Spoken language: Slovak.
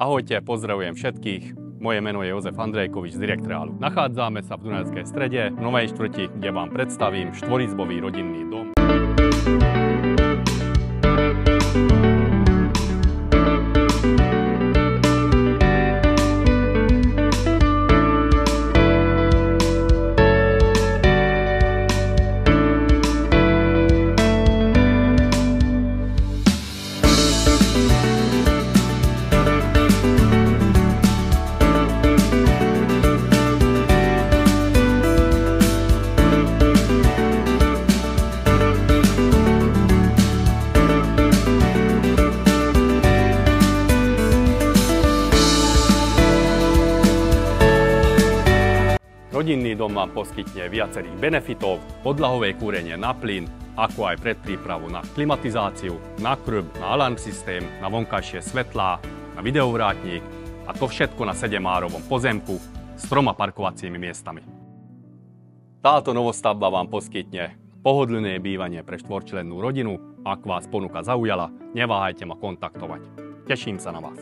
Ahojte, pozdravujem všetkých. Moje meno je Jozef Andrejkovič z Direktrealu. Nachádzame sa v Dunajskej Strede, v Novej štvrti, kde vám predstavím štvorizbový rodinný dom. Rodinný dom vám poskytne viacerých benefitov, podlahové kúrenie na plyn, ako aj predprípravu na klimatizáciu, na krb, na alarm systém, na vonkajšie svetlá, na videovrátnik a to všetko na 7-árovom pozemku s 3 parkovacími miestami. Táto novostavba vám poskytne pohodlné bývanie pre štvorčlennú rodinu. Ak vás ponuka zaujala, neváhajte ma kontaktovať. Teším sa na vás.